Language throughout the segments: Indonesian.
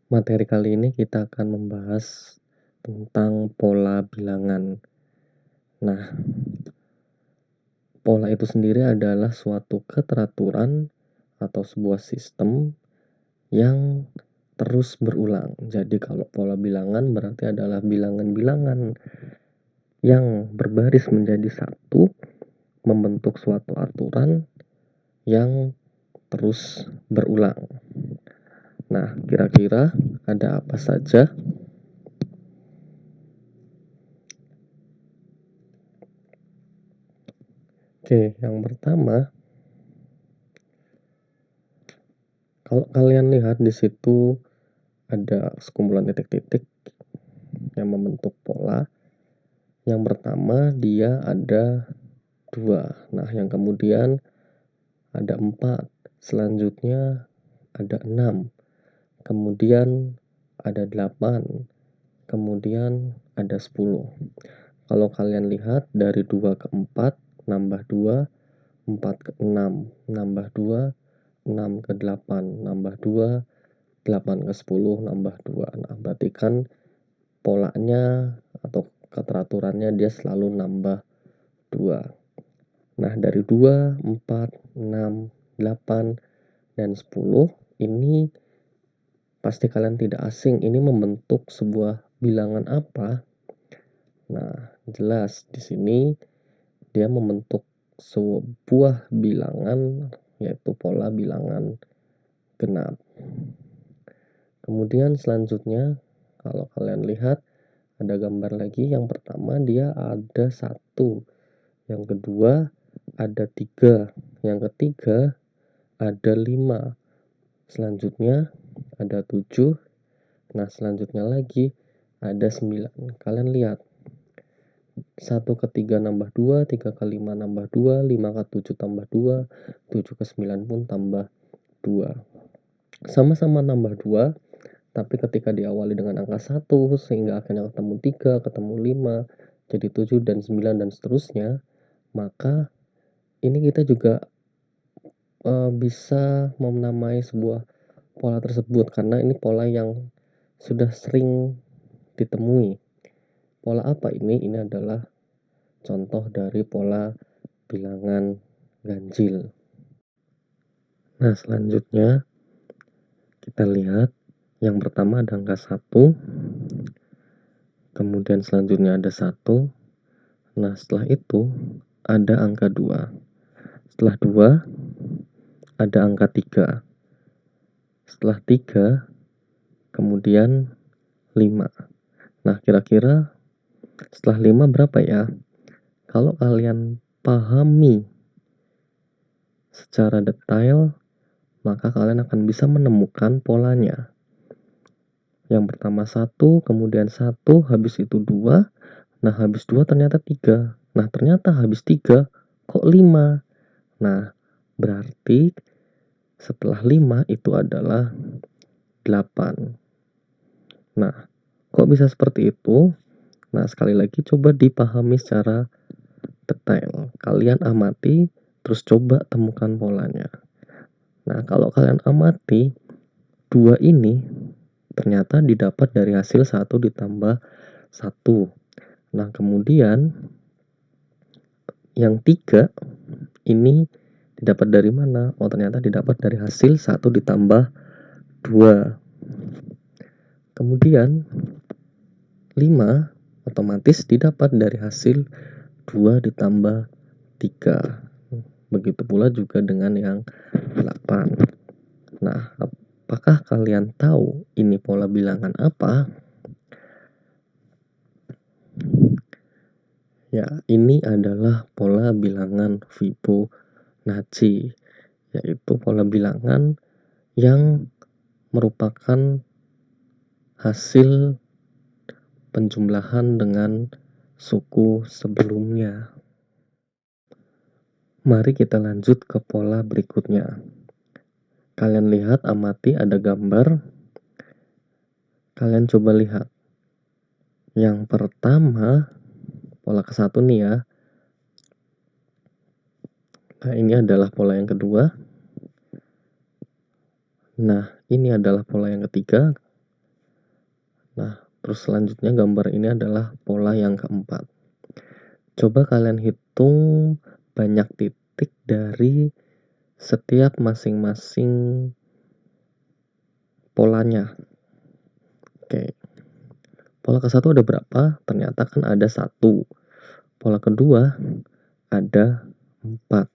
Materi kali ini kita akan membahas tentang pola bilangan. Nah, pola itu sendiri adalah suatu keteraturan atau sebuah sistem yang terus berulang. Jadi kalau pola bilangan berarti adalah bilangan-bilangan yang berbaris menjadi satu, membentuk suatu aturan yang terus berulang. Nah, kira-kira ada apa saja? Oke, yang pertama, kalau kalian lihat di situ ada sekumpulan titik-titik yang membentuk pola. Yang pertama dia ada 2. Nah, yang kemudian ada 4. Selanjutnya ada 6. Kemudian ada 8. Kemudian ada 10. Kalau kalian lihat dari 2 ke 4 nambah 2, 4 ke 6 nambah 2, 6 ke 8 nambah 2, 8 ke 10 nambah 2. Nah, berarti kan polanya atau keteraturannya dia selalu nambah 2. Nah, dari 2, 4, 6, 8, dan 10 ini pasti kalian tidak asing. Ini membentuk sebuah bilangan apa? Nah, jelas di sini dia membentuk sebuah bilangan yaitu pola bilangan genap. Kemudian selanjutnya kalau kalian lihat ada gambar lagi. Yang pertama dia ada 1, yang kedua ada 3, yang ketiga ada 5, selanjutnya ada 7, nah selanjutnya lagi ada 9. Kalian lihat 1 ke 3 nambah 2, 3 ke 5 nambah 2, 5 ke 7 tambah 2, 7 ke 9 pun tambah 2. Sama-sama nambah 2, tapi ketika diawali dengan angka 1 sehingga akhirnya ketemu 3, ketemu 5, jadi 7 dan 9 dan seterusnya, maka ini kita juga bisa menamai sebuah pola tersebut karena ini pola yang sudah sering ditemui. Pola apa ini? Ini adalah contoh dari pola bilangan ganjil. Nah, selanjutnya kita lihat yang pertama ada angka 1, kemudian selanjutnya ada 1. Nah, setelah itu ada angka 2. Setelah 2 ada angka 3. Setelah 3 kemudian 5. Nah, kira-kira setelah 5 berapa ya? Kalau kalian pahami secara detail, maka kalian akan bisa menemukan polanya. Yang pertama 1, kemudian 1, habis itu 2. Nah, habis 2 ternyata 3. Nah, ternyata habis 3 kok 5. Nah, berarti setelah 5 itu adalah 8. Nah, kok bisa seperti itu? Nah, sekali lagi coba dipahami secara detail. Kalian amati, terus coba temukan polanya. Nah, kalau kalian amati, 2 ini ternyata didapat dari hasil 1 ditambah 1. Nah, kemudian yang 3 ini didapat dari mana? Oh, ternyata didapat dari hasil 1 ditambah 2. Kemudian 5 otomatis didapat dari hasil 2 ditambah 3. Begitu pula juga dengan yang 8. Nah, apakah kalian tahu ini pola bilangan apa? Ya, ini adalah pola bilangan Fibonacci, yaitu pola bilangan yang merupakan hasil penjumlahan dengan suku sebelumnya. Mari kita lanjut ke pola berikutnya. Kalian lihat, amati ada gambar. Kalian coba lihat. Yang pertama, pola ke-1 nih ya. Nah, ini adalah pola yang kedua. Nah, ini adalah pola yang ketiga. Nah, terus selanjutnya gambar ini adalah pola yang keempat. Coba kalian hitung banyak titik dari setiap masing-masing polanya. Oke, pola ke satu ada berapa? Ternyata kan ada 1. Pola kedua ada 4.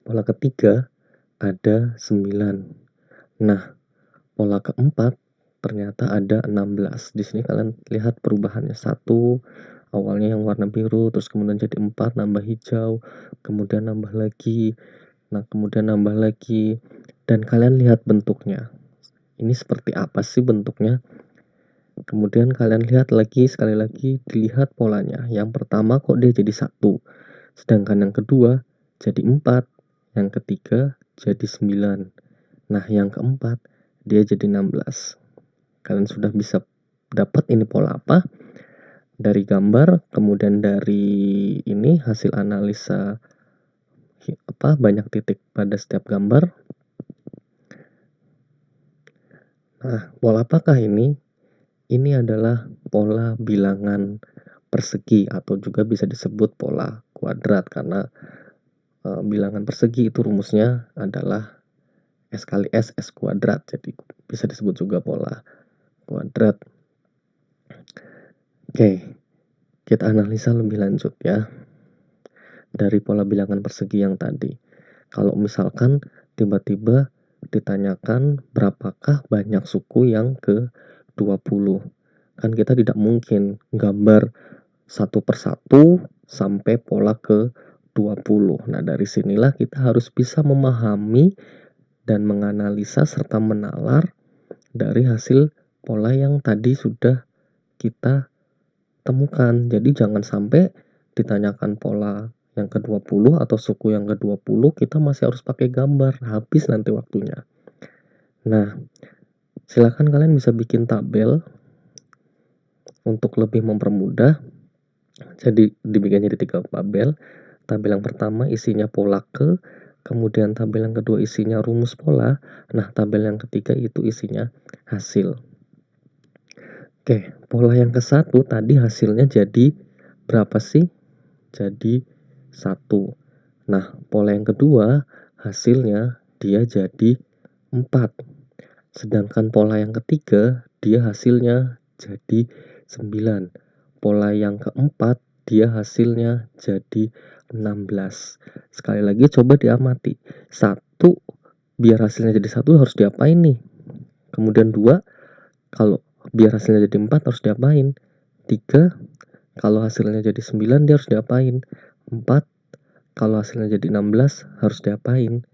Pola ketiga ada 9. Nah, pola keempat ternyata ada 16. Di sini kalian lihat perubahannya. 1 awalnya yang warna biru, terus kemudian jadi 4, nambah hijau, kemudian nambah lagi, nah kemudian nambah lagi, dan kalian lihat bentuknya. Ini seperti apa sih bentuknya? Kemudian kalian lihat lagi, sekali lagi dilihat polanya. Yang pertama kok dia jadi 1, sedangkan yang kedua jadi 4, yang ketiga jadi 9. Nah, yang keempat dia jadi 16. Kalian sudah bisa dapat ini pola apa? Dari gambar, kemudian dari ini hasil analisa banyak titik pada setiap gambar. Nah, pola apakah ini? Ini adalah pola bilangan persegi atau juga bisa disebut pola kuadrat karena bilangan persegi itu rumusnya adalah S kali S kuadrat. Jadi bisa disebut juga pola kuadrat. Oke, kita analisa lebih lanjut ya. Dari pola bilangan persegi yang tadi. Kalau misalkan tiba-tiba ditanyakan berapakah banyak suku yang ke-20. Kan kita tidak mungkin gambar satu persatu sampai pola ke-20. Nah, dari sinilah kita harus bisa memahami dan menganalisa serta menalar dari hasil pola yang tadi sudah kita temukan. Jadi jangan sampai ditanyakan pola yang ke-20 atau suku yang ke-20 kita masih harus pakai gambar, habis nanti waktunya. Nah, silakan kalian bisa bikin tabel untuk lebih mempermudah. Jadi dibikin jadi 3 tabel. Tabel yang pertama isinya pola kemudian tabel yang kedua isinya rumus pola. Nah, tabel yang ketiga itu isinya hasil. Oke, pola yang ke-1 tadi hasilnya jadi berapa sih? Jadi 1. Nah, pola yang kedua hasilnya dia jadi 4. Sedangkan pola yang ketiga dia hasilnya jadi 9. Pola yang keempat dia hasilnya jadi 16. Sekali lagi coba diamati. 1 biar hasilnya jadi 1 harus diapain nih? Kemudian 2 kalau biar hasilnya jadi 4 harus diapain? 3 kalau hasilnya jadi 9 dia harus diapain? 4 kalau hasilnya jadi 16 harus diapain?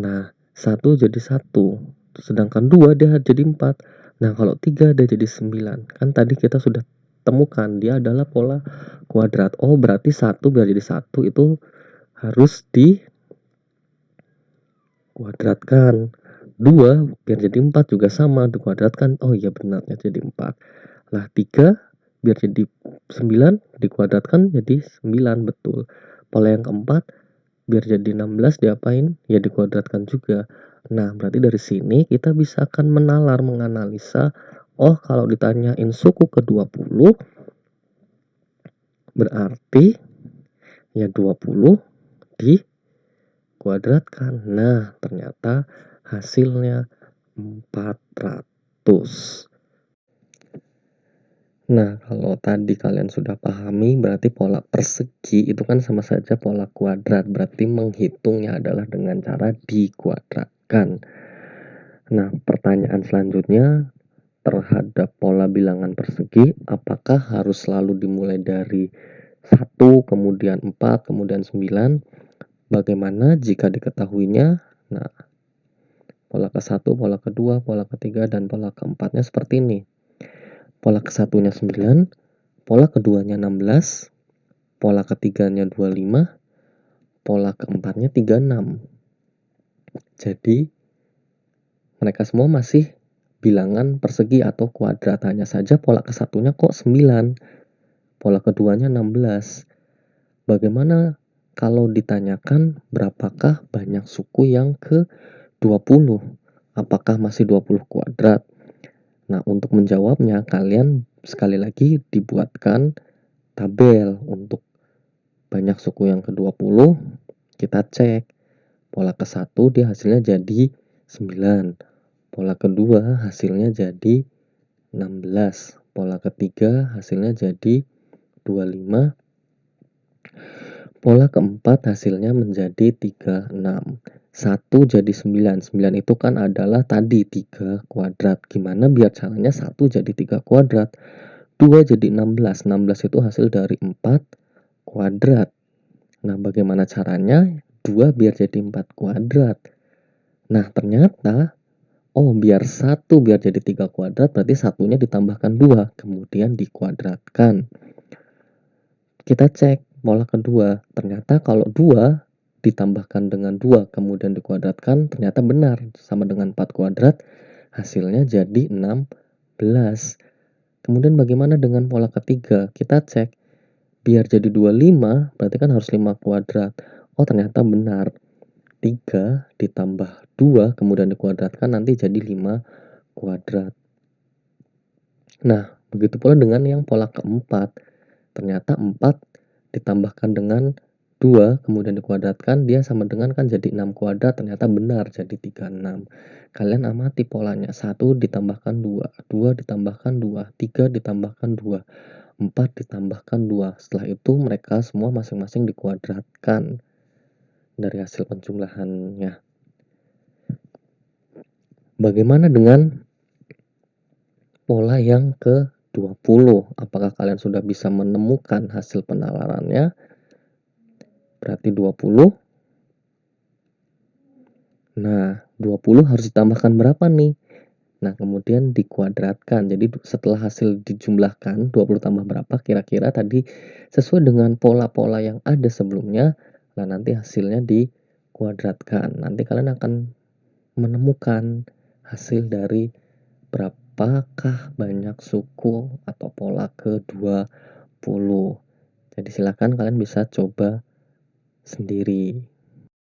Nah, 1 jadi 1. Sedangkan 2 dia jadi 4. Nah, kalau 3 dia jadi 9. Kan tadi kita sudah temukan dia adalah pola kuadrat. Oh, berarti 1 biar jadi 1 itu harus dikuadratkan. 2 biar jadi 4 juga sama dikuadratkan. Oh iya benarnya jadi 4. Lah 3 biar jadi 9 dikuadratkan jadi 9, betul. Pola yang keempat biar jadi 16 diapain? Ya dikuadratkan juga. Nah, berarti dari sini kita bisa akan menalar, menganalisa. Oh, kalau ditanyain suku ke-20 berarti ya 20 dikuadratkan. Nah, ternyata hasilnya 400. Nah, kalau tadi kalian sudah pahami, berarti pola persegi itu kan sama saja pola kuadrat. Berarti menghitungnya adalah dengan cara dikuadratkan. Nah, pertanyaan selanjutnya terhadap pola bilangan persegi, apakah harus selalu dimulai dari 1, kemudian 4, kemudian 9? Bagaimana jika diketahuinya? Nah, pola ke-1, pola kedua, pola ketiga, dan pola keempatnya seperti ini. Pola ke-1-nya 9, pola keduanya 16, pola ketiganya 25, pola keempatnya 36. Jadi, mereka semua masih bilangan persegi atau kuadrat. Hanya saja pola ke-1-nya kok 9, pola keduanya 16. Bagaimana kalau ditanyakan berapakah banyak suku yang ke-20? Apakah masih 20 kuadrat? Nah, untuk menjawabnya kalian sekali lagi dibuatkan tabel untuk banyak suku yang ke-20, kita cek. Pola ke-1 dia hasilnya jadi 9. Pola kedua hasilnya jadi 16. Pola ketiga hasilnya jadi 25. Pola keempat hasilnya menjadi 36. 1 jadi 9. 9 itu kan adalah tadi 3 kuadrat. Gimana biar caranya 1 jadi 3 kuadrat? 2 jadi 16. 16 itu hasil dari 4 kuadrat. Nah, bagaimana caranya 2 biar jadi 4 kuadrat? Nah, ternyata biar 1 biar jadi 3 kuadrat berarti satunya ditambahkan 2, kemudian dikuadratkan. Kita cek pola kedua, ternyata kalau 2 ditambahkan dengan 2 kemudian dikuadratkan ternyata benar, sama dengan 4 kuadrat, hasilnya jadi 16. Kemudian bagaimana dengan pola ketiga? Kita cek, biar jadi 25 berarti kan harus 5 kuadrat. Ternyata benar, 3 ditambah 2 kemudian dikuadratkan nanti jadi 5 kuadrat. Nah, begitu pula dengan yang pola keempat. Ternyata 4 ditambahkan dengan 2 kemudian dikuadratkan dia sama dengan kan jadi 6 kuadrat, ternyata benar jadi 36. Kalian amati polanya, 1 ditambahkan 2, 2 ditambahkan 2, 3 ditambahkan 2, 4 ditambahkan 2. Setelah itu mereka semua masing-masing dikuadratkan dari hasil penjumlahannya. Bagaimana dengan pola yang ke-20? Apakah kalian sudah bisa menemukan hasil penalarannya? Berarti 20. Nah, 20 harus ditambahkan berapa nih? Nah, kemudian dikuadratkan. Jadi setelah hasil dijumlahkan, 20 tambah berapa kira-kira tadi sesuai dengan pola-pola yang ada sebelumnya. Nah, nanti hasilnya dikuadratkan. Nanti kalian akan menemukan hasil dari berapakah banyak suku atau pola ke-20. Jadi silakan kalian bisa coba sendiri.